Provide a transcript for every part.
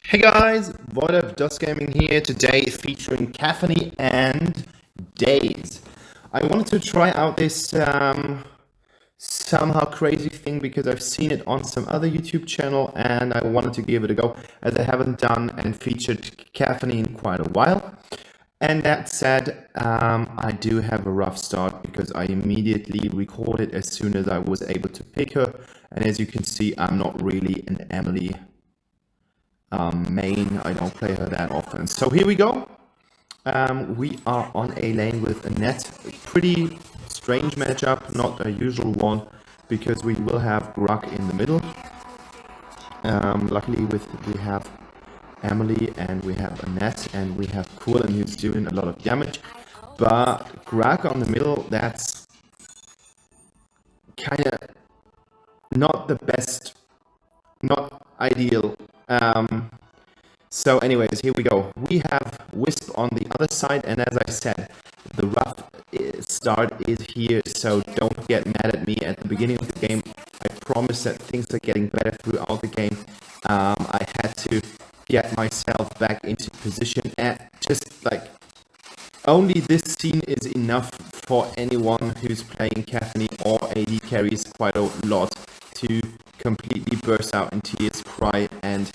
Hey guys, Valor Gaming here today featuring Capheny and Days. I wanted to try out this somehow crazy thing because I've seen it on some other YouTube channel and I wanted to give it a go as I haven't done and featured Capheny in quite a while. And that said, I do have a rough start because I immediately recorded as soon as I was able to pick her. And as you can see, I'm not really an Emily main. I don't play her that often. So here we go. We are on a lane with a net. A pretty strange matchup, not a usual one, because we will have Grug in the middle. Luckily we have Emily and we have Annette and we have Quân who's doing a lot of damage. But Grug on the middle, that's kind of not the best, not ideal. So anyways, here we go. We have Wisp on the other side, and as I said, the rough start is here, so don't get mad at me at the beginning of the game. I promise that things are getting better throughout the game. I had to get myself back into position, and just like only this scene is enough for anyone who's playing Capheny or AD carries quite a lot to completely burst out in tears, cry, and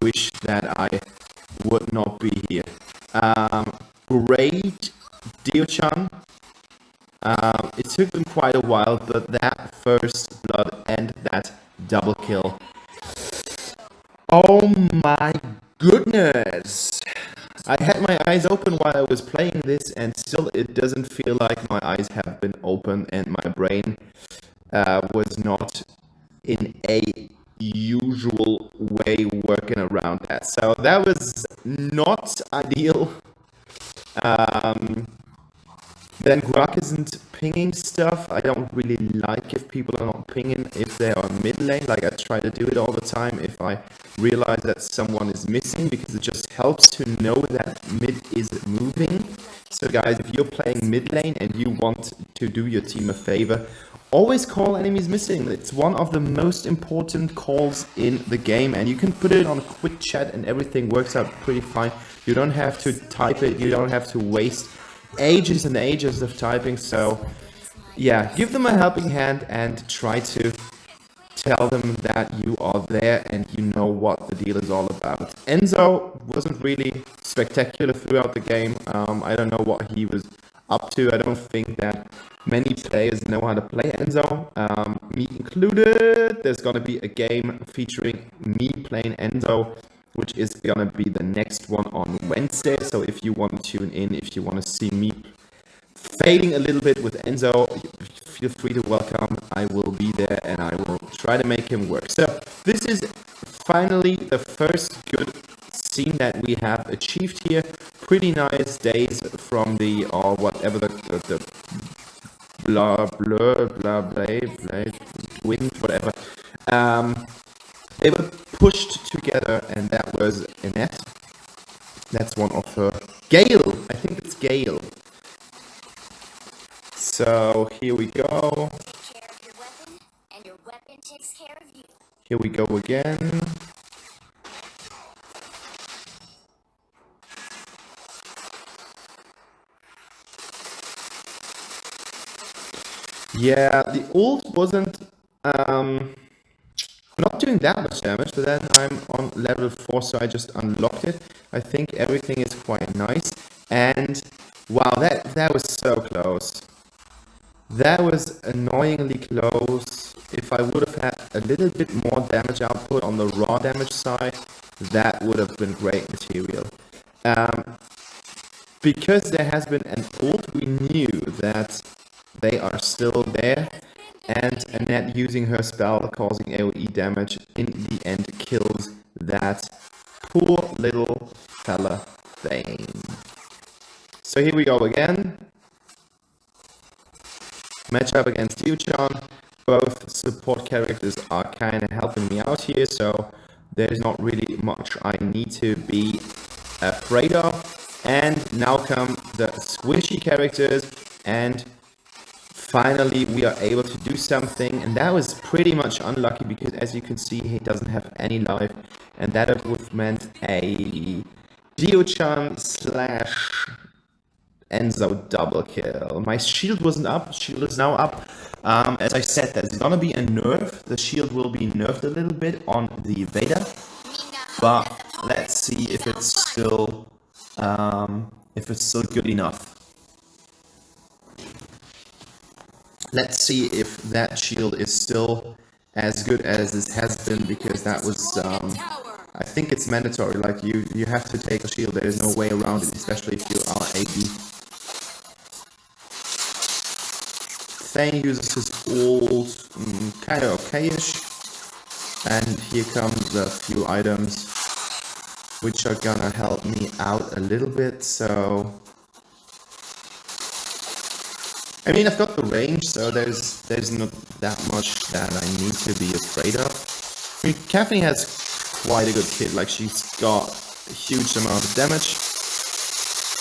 wish that I would not be here. Great Dio-chan. It took them quite a while, but that first blood and that double kill. Oh my goodness! I had my eyes open while I was playing this, and still it doesn't feel like my eyes have been open and my brain was not in a usual way working around that. So that was not ideal. Then Grug isn't pinging stuff. I don't really like if people are not pinging if they are mid lane. Like I try to do it all the time if I realize that someone is missing, because it just helps to know that mid is moving. So guys, if you're playing mid lane and you want to do your team a favor, always call enemies missing. It's one of the most important calls in the game, and you can put it on a quick chat and everything works out pretty fine. You don't have to type it, you don't have to waste ages and ages of typing. So yeah, give them a helping hand and try to tell them that you are there and you know what the deal is all about. Enzo wasn't really spectacular throughout the game. I don't know what he was up to. I don't think that many players know how to play Enzo, me included. There's gonna be a game featuring me playing Enzo, which is gonna be the next one on Wednesday. So if you want to tune in, if you want to see me fading a little bit with Enzo, feel free to welcome. I will be there and I will try to make him work. So this is finally the first good scene that we have achieved here. Pretty nice days from the, or whatever the blah blah blah blah wind, whatever. They were pushed together, and that was Annette. That's one of her. Gale! I think it's Gale. So here we go. Here we go again. Yeah, the ult wasn't not doing that much damage, but then I'm on level 4, so I just unlocked it. I think everything is quite nice, and wow, that was so close. That was annoyingly close. If I would have had a little bit more damage output on the raw damage side, that would have been great material. Because there has been an ult, we knew that they are still there, and Annette using her spell causing AoE damage in the end kills that poor little fella thing. So here we go again. Matchup against Dio-chan. Both support characters are kind of helping me out here, so there's not really much I need to be afraid of. And now come the squishy characters, and finally we are able to do something, and that was pretty much unlucky because as you can see he doesn't have any life and that would have meant a Dio-chan slash Enzo double kill. My shield wasn't up, shield is now up. As I said, there's gonna be a nerf. The shield will be nerfed a little bit on the Veda, but let's see if it's still good enough. Let's see if that shield is still as good as it has been, because that was, I think it's mandatory, like you have to take a shield, there is no way around it, especially if you are AD. Thane uses his ult, kind of okay-ish, and here comes a few items which are gonna help me out a little bit, so... I mean, I've got the range, so there's not that much that I need to be afraid of. I mean, Capheny has quite a good kit, like she's got a huge amount of damage.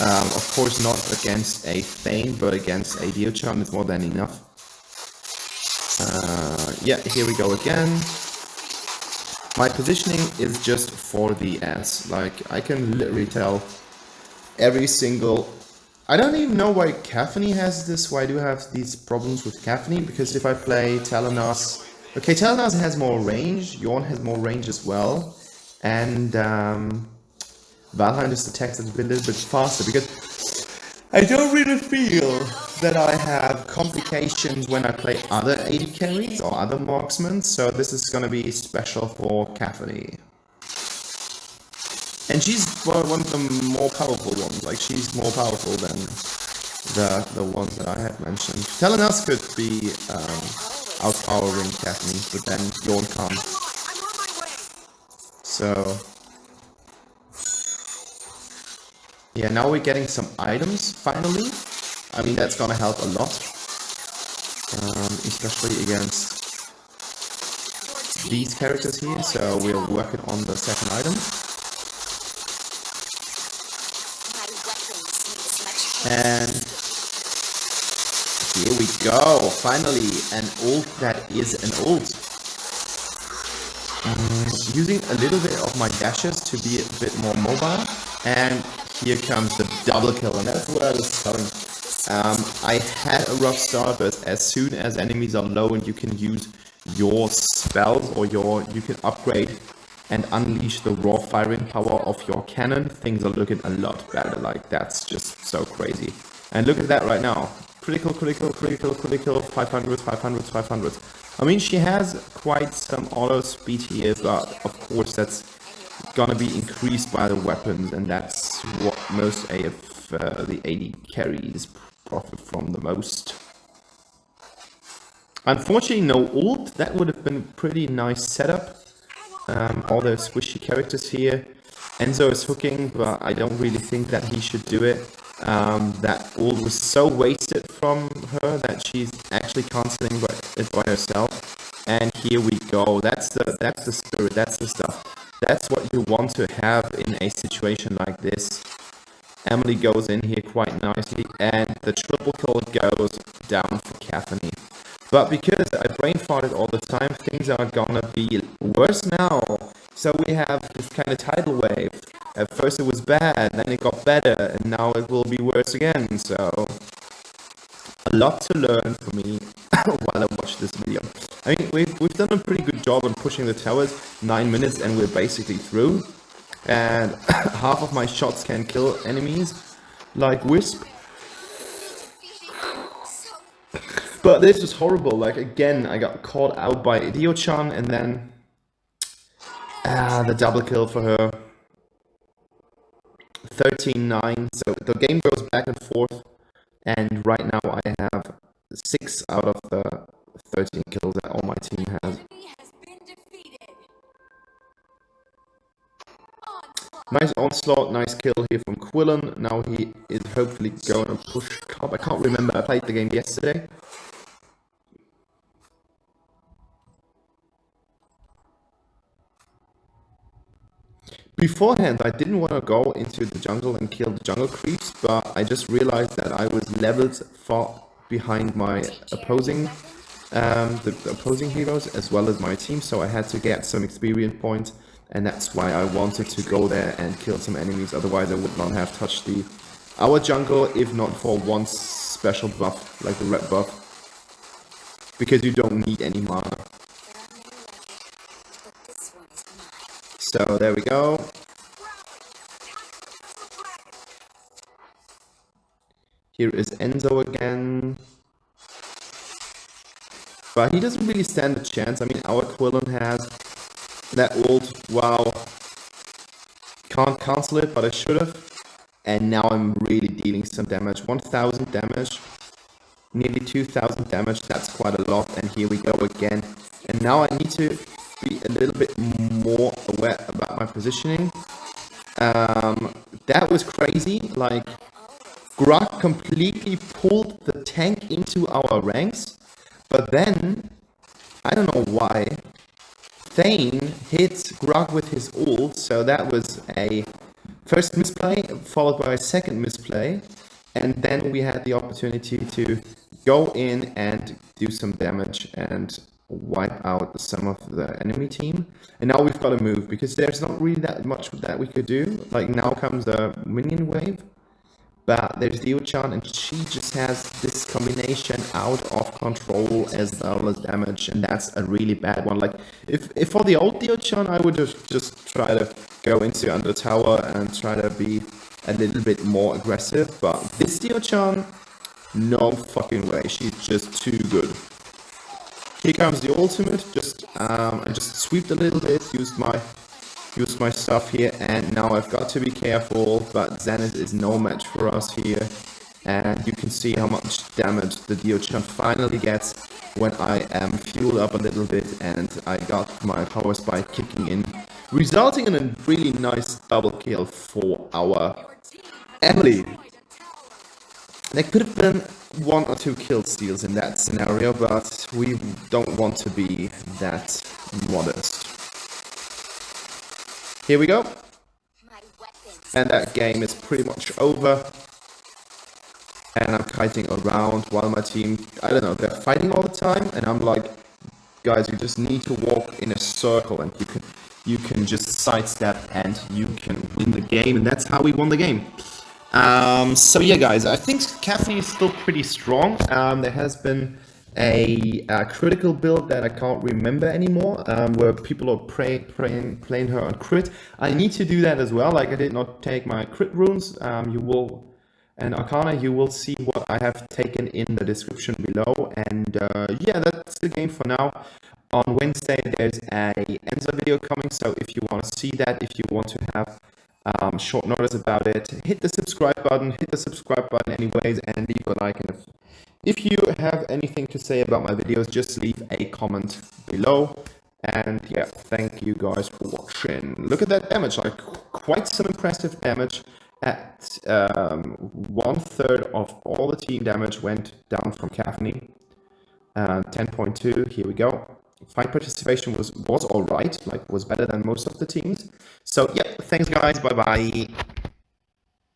Of course not against a Thane, but against a Dio-chan is more than enough. Yeah, here we go again. My positioning is just for the ass, like I can literally tell every single... I don't even know why Capheny has this, why I do have these problems with Capheny, because if I play Talanas... Okay, Talanas has more range, Yorn has more range as well, and Valheim just attacks a little bit faster, because I don't really feel that I have complications when I play other AD carries or other marksmen, so this is gonna be special for Capheny. And she's one of the more powerful ones, like she's more powerful than the ones that I had mentioned. Telenas could be outpowering Capheny, but then Yorn can't. So... yeah, now we're getting some items, finally. I mean, that's gonna help a lot. Especially against these characters here, so we're working on the second item. And here we go, finally, an ult that is an ult. Using a little bit of my dashes to be a bit more mobile, and here comes the double kill, and that's what I was telling. I had a rough start, but as soon as enemies are low and you can use your spells or you can upgrade and unleash the raw firing power of your cannon, things are looking a lot better. Like, that's just so crazy. And look at that right now. Critical, critical, critical, critical, 500, 500, 500. I mean, she has quite some auto speed here, but of course that's gonna be increased by the weapons, and that's what most the AD carries profit from the most. Unfortunately, no ult. That would have been a pretty nice setup. All the squishy characters here. Enzo is hooking, but I don't really think that he should do it. That ult was so wasted from her that she's actually cancelling it by herself. And here we go. That's the spirit. That's the stuff. That's what you want to have in a situation like this. Emily goes in here quite nicely, and the triple kill goes down for Capheny. But because I brain farted all the time, things are gonna be worse now. So we have this kind of tidal wave. At first it was bad, then it got better, and now it will be worse again. So a lot to learn for me while I watch this video. I mean, we've done a pretty good job on pushing the towers. 9 minutes and we're basically through. And half of my shots can kill enemies, like Wisp. But this was horrible. Like, again, I got caught out by Dio-chan, and then the double kill for her. 13-9, so the game goes back and forth, and right now I have 6 out of the 13 kills that all my team has. Nice onslaught, nice kill here from Quillen. Now he is hopefully going to push Cobb. I can't remember, I played the game yesterday. Beforehand, I didn't want to go into the jungle and kill the jungle creeps, but I just realized that I was leveled far behind my opposing, the opposing heroes as well as my team, so I had to get some experience points and that's why I wanted to go there and kill some enemies. Otherwise I would not have touched our jungle if not for one special buff, like the red buff. Because you don't need any mana. So there we go. Here is Enzo again. But he doesn't really stand a chance. I mean, our Quillen has that ult. Wow. Can't cancel it, but I should have. And now I'm really dealing some damage. 1000 damage. Nearly 2000 damage. That's quite a lot. And here we go again. And now I need to be a little bit more aware about my positioning. That was crazy. Like, Grog completely pulled the tank into our ranks. But then, I don't know why, Thane hit Grog with his ult, so that was a first misplay, followed by a second misplay, and then we had the opportunity to go in and do some damage and wipe out some of the enemy team. And now we've got to move, because there's not really that much that we could do. Like, now comes the minion wave. But there's Dio-chan, and she just has this combination out of control as well as damage, and that's a really bad one. Like, if for the old Dio-chan, I would have just try to go into under tower and try to be a little bit more aggressive. But this Dio-chan, no fucking way. She's just too good. Here comes the ultimate. I just sweeped a little bit, used my stuff here, and now I've got to be careful, but Zenith is no match for us here, and you can see how much damage the Dio-chan finally gets when I am fueled up a little bit, and I got my power spike kicking in, resulting in a really nice double kill for our Emily. There could have been 1 or 2 kill steals in that scenario, but we don't want to be that modest. Here we go. And that game is pretty much over. And I'm kiting around while my team, I don't know, they're fighting all the time. And I'm like, guys, you just need to walk in a circle and you can just sidestep and you can win the game. And that's how we won the game. So yeah, guys, I think Capheny is still pretty strong. There has been a critical build that I can't remember anymore, where people are playing her on crit. I need to do that as well. Like, I did not take my crit runes. And Arcana, you will see what I have taken in the description below. And yeah, that's the game for now. On Wednesday, there's a Enzo video coming, so if you want to see that, if you want to have short notice about it, hit the subscribe button anyways, and leave a like. And if you have anything to say about my videos, just leave a comment below. And yeah, thank you guys for watching. Look at that damage, like quite some impressive damage. At 1/3 of all the team damage went down from Capheny. 10.2, here we go. Fight participation was alright, like was better than most of the teams. So yeah, thanks guys, bye bye.